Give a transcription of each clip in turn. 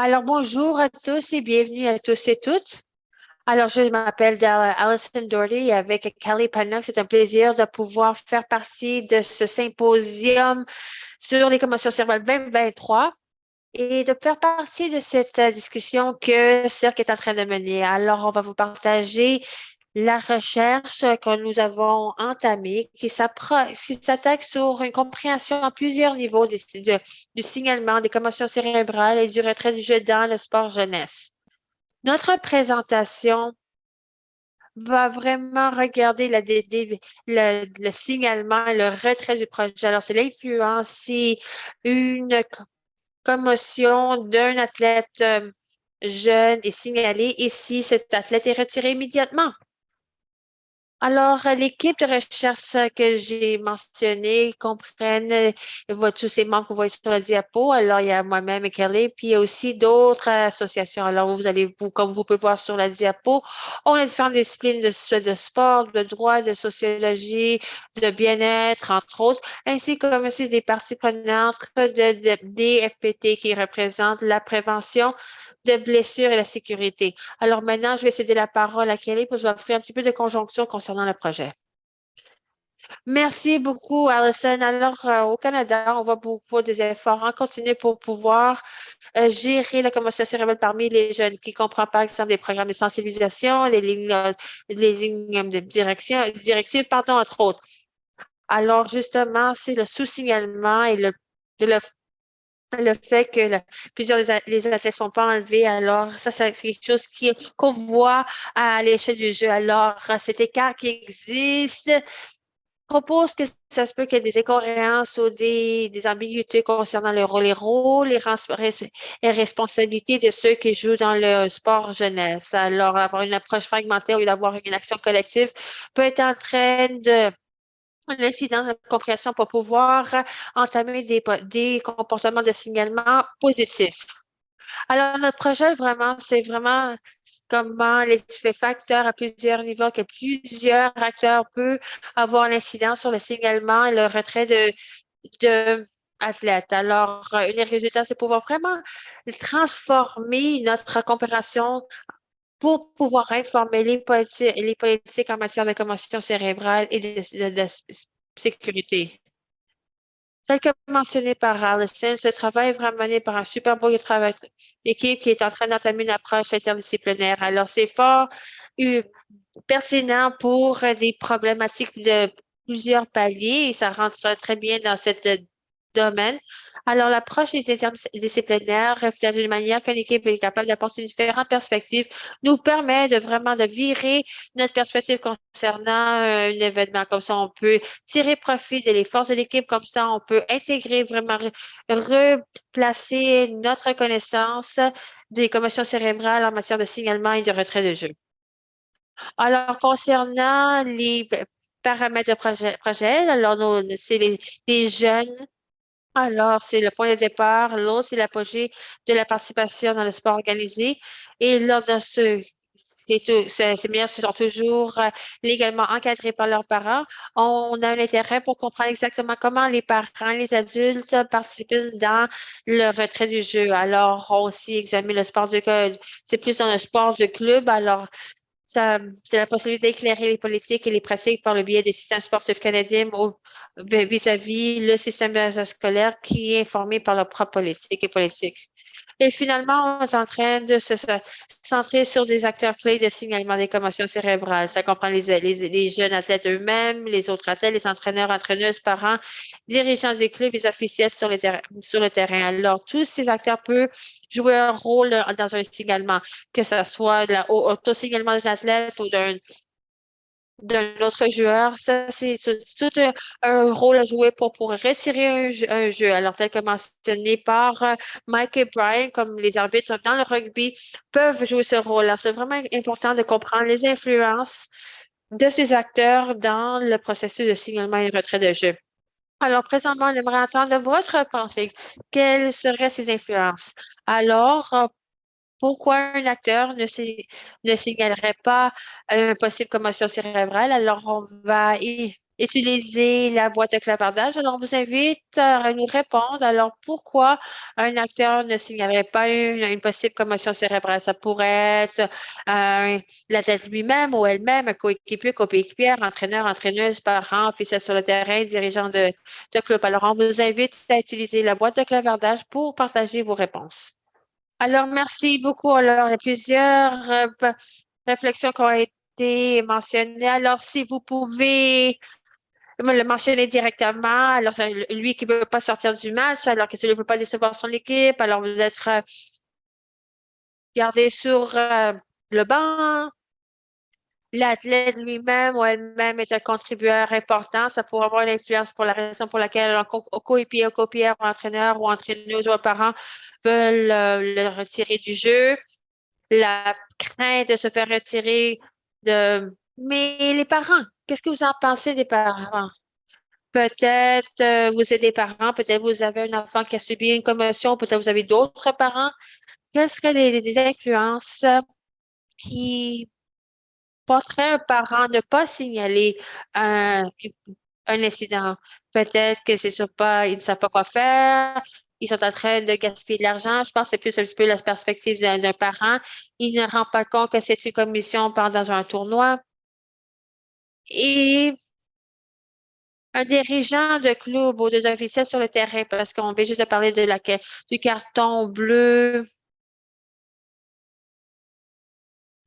Alors, bonjour à tous et bienvenue à tous et toutes. Alors, je m'appelle Alison Doherty avec Kelly Pannock. C'est un plaisir de pouvoir faire partie de ce symposium sur les commotions cérébrales 2023 et de faire partie de cette discussion que CIRC est en train de mener. Alors, on va vous partager la recherche que nous avons entamée qui s'attaque sur une compréhension à plusieurs niveaux du signalement des commotions cérébrales et du retrait du jeu dans le sport jeunesse. Notre présentation va vraiment regarder le signalement et le retrait du projet. Alors, c'est l'influence si une commotion d'un athlète jeune est signalée et si cet athlète est retiré immédiatement. Alors, l'équipe de recherche que j'ai mentionnée comprennent tous ces membres que vous voyez sur la diapo. Alors, il y a moi-même et Kelly, puis il y a aussi d'autres associations. Alors, comme vous pouvez voir sur la diapo, on a différentes disciplines de sport, de droit, de sociologie, de bien-être, entre autres, ainsi comme aussi des parties prenantes des FPT qui représentent la prévention de blessures et la sécurité. Alors maintenant, je vais céder la parole à Kelly pour vous offrir un petit peu de conjoncture concernant le projet. Merci beaucoup, Alison. Alors, au Canada, on voit beaucoup des efforts en continu pour pouvoir gérer la commotion cérébrale parmi les jeunes, qui comprend par exemple les programmes de sensibilisation, les lignes de directives, pardon, entre autres. Alors, justement, c'est le sous-signalement et le fait que les athlètes ne sont pas enlevés, alors ça, c'est quelque chose qu'on voit à l'échelle du jeu. Alors, cet écart qui existe propose que ça se peut qu'il y ait des incohérences ou des ambiguïtés concernant les rôles et responsabilités de ceux qui jouent dans le sport jeunesse. Alors, avoir une approche fragmentée au lieu d'avoir une action collective peut être en train de l'incidence de compréhension pour pouvoir entamer des comportements de signalement positifs. Alors, notre projet, vraiment, c'est vraiment comment les facteurs à plusieurs niveaux, que plusieurs acteurs peuvent avoir l'incidence sur le signalement et le retrait de athlètes. Alors, un des résultats, c'est pouvoir vraiment transformer notre comparaison pour pouvoir informer les politiques en matière de commotion cérébrale et de sécurité. Tel que mentionné par Allison, ce travail est vraiment mené par un super beau travail d'équipe qui est en train d'entamer une approche interdisciplinaire. Alors, c'est fort euh, pertinent pour des problématiques de plusieurs paliers et ça rentre très bien dans ce domaine. Alors, l'approche des interdisciplinaires reflète d'une manière qu'une équipe est capable d'apporter différentes perspectives, nous permet de vraiment de virer notre perspective concernant un événement. Comme ça, on peut tirer profit des forces de l'équipe. Comme ça, on peut intégrer vraiment, replacer notre connaissance des commotions cérébrales en matière de signalement et de retrait de jeu. Alors, concernant les paramètres de projet, alors c'est les jeunes. Alors, c'est le point de départ. L'autre, c'est l'apogée de la participation dans le sport organisé. Et lors de ces meilleurs sont toujours légalement encadrés par leurs parents. On a un intérêt pour comprendre exactement comment les parents, les adultes participent dans le retrait du jeu. Alors, on aussi examine le sport de club. C'est plus dans le sport de club. Alors, c'est la possibilité d'éclairer les politiques et les pratiques par le biais des systèmes sportifs canadiens vis-à-vis le système scolaire qui est informé par leur propre politique et politique. Et finalement, on est en train de se centrer sur des acteurs clés de signalement des commotions cérébrales. Ça comprend les jeunes athlètes eux-mêmes, les autres athlètes, les entraîneurs, entraîneuses, parents, dirigeants des clubs et officiels sur le terrain. Alors, tous ces acteurs peuvent jouer un rôle dans un signalement, que ce soit de l'auto-signalement d'un athlète ou d'un autre joueur. Ça, c'est tout un rôle à jouer pour retirer un jeu. Alors, tel que mentionné par Mike et Brian, comme les arbitres dans le rugby, peuvent jouer ce rôle-là. C'est vraiment important de comprendre les influences de ces acteurs dans le processus de signalement et retrait de jeu. Alors, présentement, on aimerait entendre votre pensée. Quelles seraient ces influences? Alors, pourquoi un acteur ne signalerait pas une possible commotion cérébrale? Alors, on va utiliser la boîte de clavardage. Alors, on vous invite à nous répondre. Alors, pourquoi un acteur ne signalerait pas une possible commotion cérébrale? Ça pourrait être l'athlète lui-même ou elle-même, un coéquipier, coéquipière, entraîneur, entraîneuse, parent, officiel sur le terrain, dirigeant de club. Alors, on vous invite à utiliser la boîte de clavardage pour partager vos réponses. Alors, merci beaucoup. Alors, il y a plusieurs réflexions qui ont été mentionnées. Alors, si vous pouvez me le mentionner directement, alors lui qui ne veut pas sortir du match, alors que celui ne veut pas décevoir son équipe, alors vous êtes gardé sur le banc. L'athlète lui-même ou elle-même est un contributeur important. Ça pourrait avoir une influence pour la raison pour laquelle un coéquipier, coéquipière, ou entraîneur ou entraîneuse ou un parent veulent le retirer du jeu. La crainte de se faire retirer de... Mais les parents, qu'est-ce que vous en pensez des parents? Peut-être vous êtes des parents, peut-être vous avez un enfant qui a subi une commotion, peut-être vous avez d'autres parents. Quelles seraient les influences qui porteraient un parent ne pas signaler un, un incident? Peut-être que c'est sûr pas, ils ne savent pas quoi faire, ils sont en train de gaspiller de l'argent. Je pense que c'est plus un petit peu la perspective d'un parent. Il ne rend pas compte que c'est une commission pendant un tournoi. Et un dirigeant de club ou des officiels sur le terrain, parce qu'on vient juste de parler du carton bleu.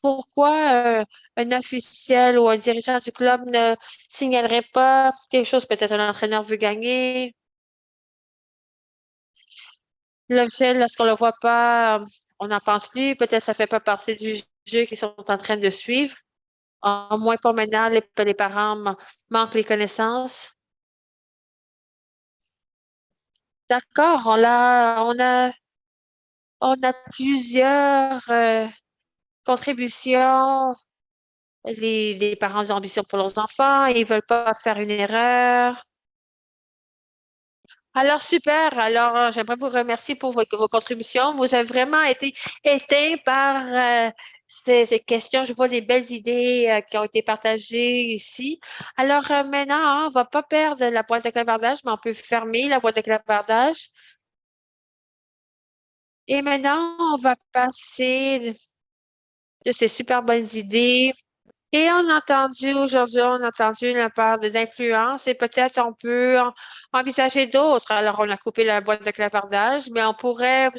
Pourquoi un officiel ou un dirigeant du club ne signalerait pas quelque chose? Peut-être un entraîneur veut gagner. L'officiel, lorsqu'on ne le voit pas, on n'en pense plus. Peut-être ça ne fait pas partie du jeu qu'ils sont en train de suivre. Au moins pour maintenant, les parents manquent les connaissances. D'accord, on a plusieurs contributions. Les parents ont ambition pour leurs enfants, ils ne veulent pas faire une erreur. Alors, super. Alors, j'aimerais vous remercier pour vos contributions. Vous avez vraiment été éteint par ces questions. Je vois des belles idées qui ont été partagées ici. Alors, maintenant, hein, on ne va pas perdre la boîte de clavardage, mais on peut fermer la boîte de clavardage. Et maintenant, on va passer de ces super bonnes idées. Et aujourd'hui, on a entendu la part d'influence et peut-être on peut envisager d'autres. Alors, on a coupé la boîte de clavardage, mais on pourrait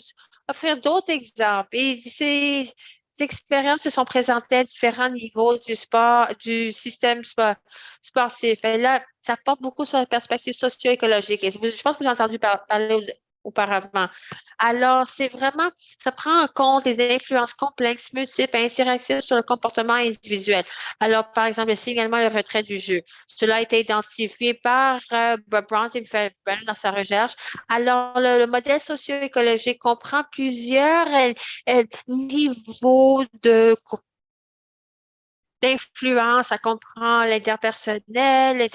offrir d'autres exemples. Et ces expériences se sont présentées à différents niveaux du sport, du système sportif. Et là, ça porte beaucoup sur la perspective socio-écologique. Et je pense que vous avez entendu parler auparavant. Alors, c'est vraiment, ça prend en compte les influences complexes, multiples et interactives sur le comportement individuel. Alors, par exemple, le signalement et le retrait du jeu. Cela a été identifié par Bob Brandt et Feldman dans sa recherche. Alors, le modèle socio-écologique comprend plusieurs niveaux d'influence, ça comprend l'interpersonnel,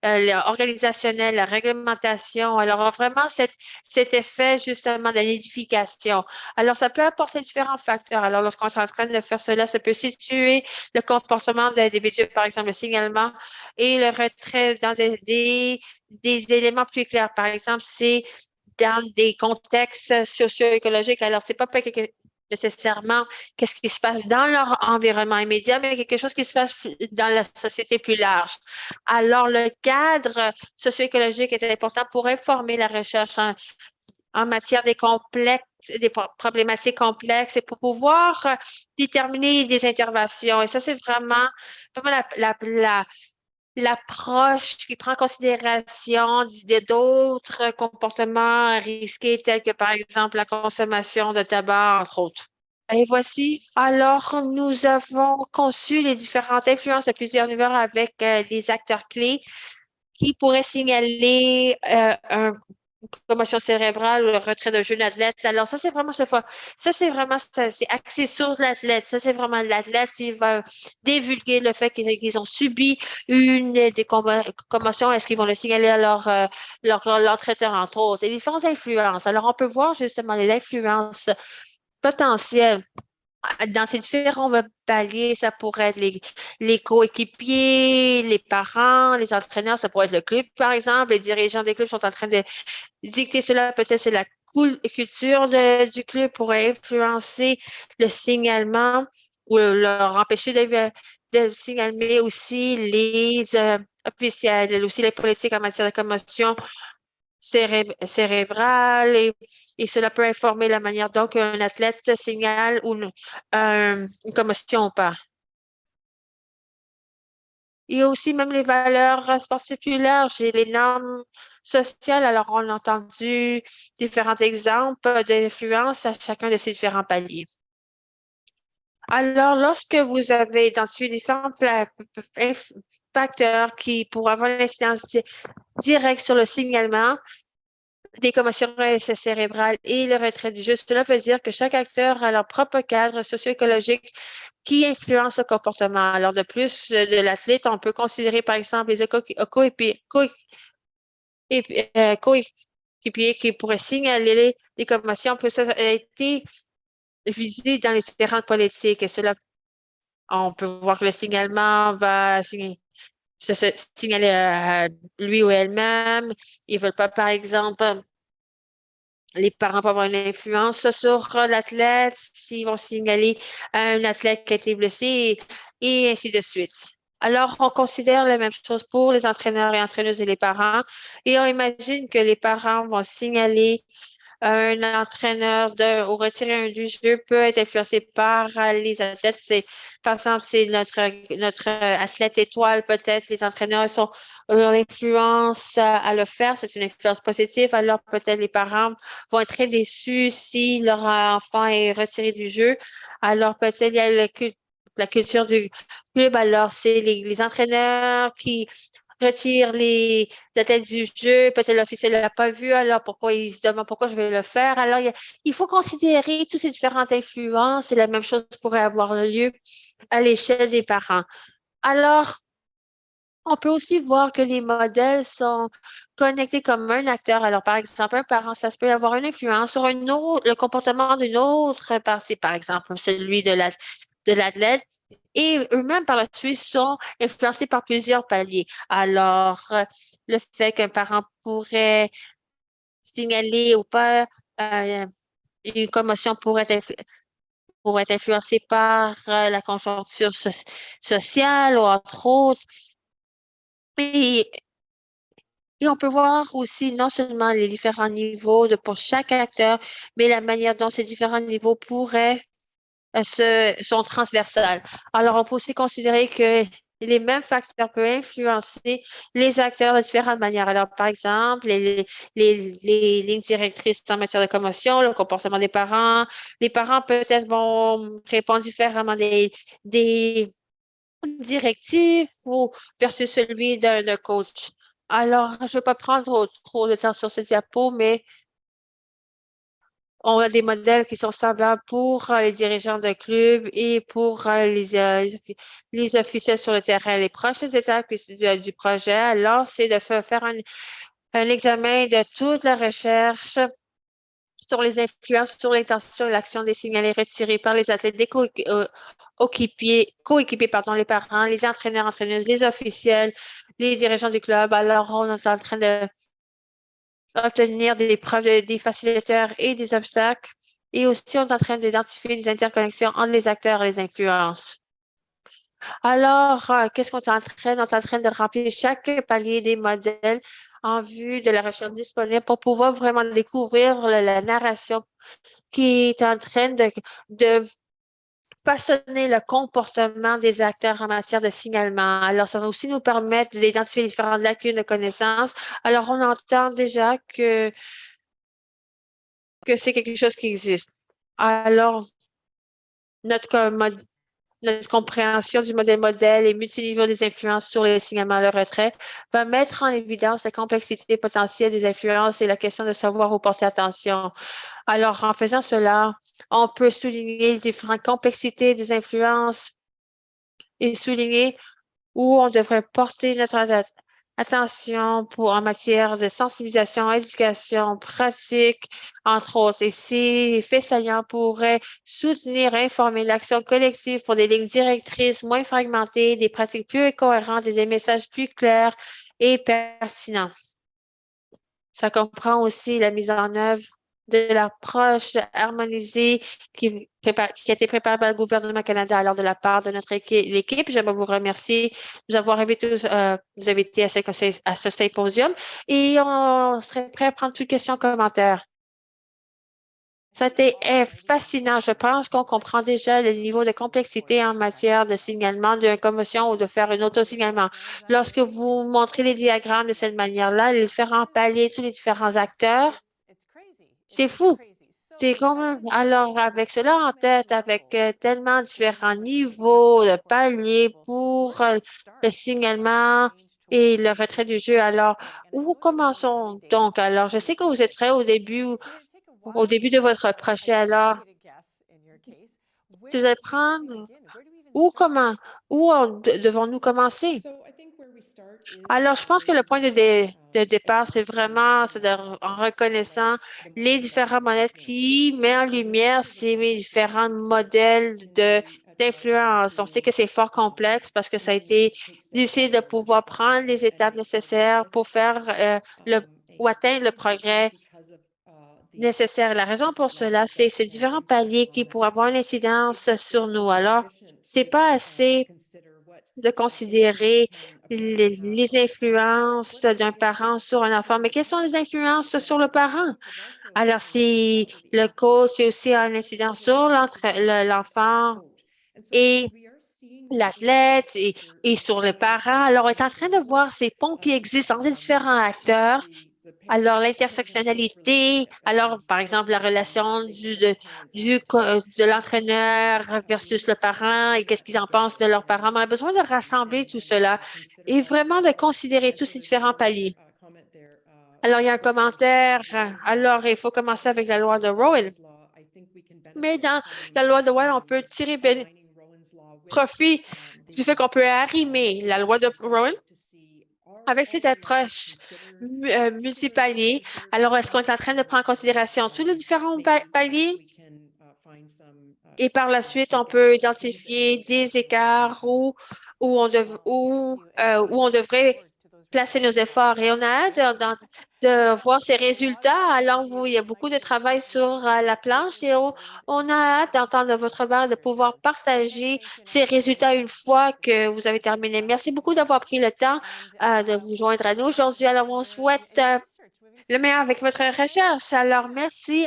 l'organisationnel, la réglementation. Alors, on a vraiment cet effet justement de nidification. Alors, ça peut apporter différents facteurs. Alors, lorsqu'on est en train de faire cela, ça peut situer le comportement de l'individu, par exemple, le signalement et le retrait dans des éléments plus clairs. Par exemple, c'est dans des contextes socio-écologiques. Alors, c'est pas nécessairement qu'est-ce qui se passe dans leur environnement immédiat, mais quelque chose qui se passe dans la société plus large. Alors, le cadre socio-écologique est important pour informer la recherche en matière des problématiques complexes et pour pouvoir déterminer des interventions. Et ça, c'est vraiment l'approche qui prend en considération d'autres comportements risqués tels que, par exemple, la consommation de tabac, entre autres. Et voici, alors nous avons conçu les différentes influences à plusieurs niveaux avec les acteurs clés qui pourraient signaler une commotion cérébrale ou le retrait d'un jeune athlète. Alors ça, c'est vraiment c'est axé sur l'athlète. Ça, c'est vraiment l'athlète qui va divulguer le fait qu'ils ont subi une des commotions. Est-ce qu'ils vont le signaler à leur traiteur, entre autres? Et les différentes influences. Alors, on peut voir justement les influences potentielles Dans ces différents paliers, ça pourrait être les coéquipiers, les parents, les entraîneurs, ça pourrait être le club, par exemple. Les dirigeants des clubs sont en train de dicter cela. Peut-être c'est la culture du club pourrait influencer le signalement ou leur empêcher de signaler aussi les officiels, aussi les politiques en matière de commotion cérébrale et cela peut informer la manière dont un athlète signale une commotion ou pas. Il y a aussi même les valeurs sportives populaires, j'ai les normes sociales. Alors, on a entendu différents exemples d'influence à chacun de ces différents paliers. Alors, lorsque vous avez identifié différents facteurs qui pourraient avoir une incidence directe sur le signalement, des commotions cérébrales et le retrait du jeu. Cela veut dire que chaque acteur a leur propre cadre socio-écologique qui influence le comportement. Alors, de plus de l'athlète, on peut considérer, par exemple, les coéquipiers qui pourraient signaler les commotions. Ça a été visé dans les différentes politiques et cela, on peut voir que le signalement va se signaler à lui ou elle-même. Ils ne veulent pas, par exemple, les parents peuvent avoir une influence sur l'athlète, s'ils vont signaler à un athlète qui a été blessé et ainsi de suite. Alors, on considère la même chose pour les entraîneurs et entraîneuses et les parents. Et on imagine que les parents vont signaler un entraîneur ou retirer un du jeu peut être influencé par les athlètes. Par exemple, c'est notre athlète étoile, peut-être les entraîneurs sont leur influence à le faire, c'est une influence positive. Alors peut-être les parents vont être très déçus si leur enfant est retiré du jeu. Alors peut-être il y a la culture du club. Alors c'est les entraîneurs qui retire les athlètes du jeu, peut-être l'officiel ne l'a pas vu, alors pourquoi il se demande pourquoi je vais le faire. Alors, il faut considérer toutes ces différentes influences et la même chose pourrait avoir lieu à l'échelle des parents. Alors, on peut aussi voir que les modèles sont connectés comme un acteur. Alors, par exemple, un parent, ça se peut avoir une influence sur le comportement d'une autre partie, par exemple, celui de l'athlète. Et eux-mêmes, par la suite, sont influencés par plusieurs paliers. Alors, le fait qu'un parent pourrait signaler ou pas une commotion pourrait être influencée par la conjoncture sociale ou autre autres. Et Et on peut voir aussi non seulement les différents niveaux pour chaque acteur, mais la manière dont ces différents niveaux pourraient sont transversales. Alors, on peut aussi considérer que les mêmes facteurs peuvent influencer les acteurs de différentes manières. Alors, par exemple, les lignes directrices en matière de commotion, le comportement des parents. Les parents peut-être vont répondre différemment des directives ou versus celui d'un coach. Alors, je ne vais pas prendre trop de temps sur ce diapo, mais on a des modèles qui sont semblables pour les dirigeants de club et pour les officiels sur le terrain. Les prochaines étapes du projet, alors, c'est de faire un examen de toute la recherche sur les influences sur l'intention et l'action des signalés retirés par les athlètes, des coéquipiers, pardon, les parents, les entraîneurs, entraîneuses, les officiels, les dirigeants du club. Alors, on est en train d'obtenir des preuves des facilitateurs et des obstacles. Et aussi, on est en train d'identifier des interconnexions entre les acteurs et les influences. Alors, qu'est-ce qu'on est en train? On est en train de remplir chaque palier des modèles en vue de la recherche disponible pour pouvoir vraiment découvrir la narration qui est en train de façonner le comportement des acteurs en matière de signalement. Alors, ça va aussi nous permettre d'identifier différentes lacunes de connaissances. Alors, on entend déjà que c'est quelque chose qui existe. Alors, notre, notre compréhension du modèle et multiniveau des influences sur les signalements à le retrait va mettre en évidence la complexité potentielle des influences et la question de savoir où porter attention. Alors, en faisant cela, on peut souligner les différentes complexités des influences et souligner où on devrait porter notre attention attention en matière de sensibilisation, éducation, pratique, entre autres. Et ces faits saillants pourraient soutenir et informer l'action collective pour des lignes directrices moins fragmentées, des pratiques plus cohérentes et des messages plus clairs et pertinents. Ça comprend aussi la mise en œuvre de l'approche harmonisée qui a été préparée par le gouvernement canadien alors de la part de notre l'équipe. J'aimerais vous remercier de nous avoir nous inviter à ce symposium et on serait prêt à prendre toutes questions, commentaires. Ça a été fascinant. Je pense qu'on comprend déjà le niveau de complexité en matière de signalement d'une commotion ou de faire un autosignalement. Lorsque vous montrez les diagrammes de cette manière-là, les différents paliers, tous les différents acteurs, c'est fou. C'est comme, alors, avec cela en tête, avec tellement différents niveaux de paliers pour le signalement et le retrait du jeu. Alors, où commençons donc? Alors, je sais que vous êtes prêts au début de votre projet. Alors, si vous allez prendre, où comment, devons-nous commencer? Alors, je pense que le point de départ, c'est en reconnaissant les différentes monnaies qui met en lumière ces différents modèles d'influence. On sait que c'est fort complexe parce que ça a été difficile de pouvoir prendre les étapes nécessaires pour faire ou atteindre le progrès nécessaire. La raison pour cela, c'est ces différents paliers qui pourraient avoir une incidence sur nous. Alors, c'est pas assez de considérer les influences d'un parent sur un enfant. Mais quelles sont les influences sur le parent? Alors, si le coach aussi a une incidence sur l'enfant et l'athlète et sur les parents, alors on est en train de voir ces ponts qui existent entre les différents acteurs. Alors, l'intersectionnalité, alors, par exemple, la relation de l'entraîneur versus le parent et qu'est-ce qu'ils en pensent de leurs parents. On a besoin de rassembler tout cela et vraiment de considérer tous ces différents paliers. Alors, il y a un commentaire. Alors, il faut commencer avec la loi de Rowan. Mais dans la loi de Rowan, on peut tirer profit du fait qu'on peut arrimer la loi de Rowan avec cette approche multipalier. Alors, est-ce qu'on est en train de prendre en considération tous les différents paliers et par la suite, on peut identifier des écarts où on devrait placer nos efforts et on a hâte de voir ces résultats. Alors, il y a beaucoup de travail sur la planche et on a hâte d'entendre de votre part de pouvoir partager ces résultats une fois que vous avez terminé. Merci beaucoup d'avoir pris le temps de vous joindre à nous aujourd'hui. Alors, on souhaite le meilleur avec votre recherche. Alors, merci.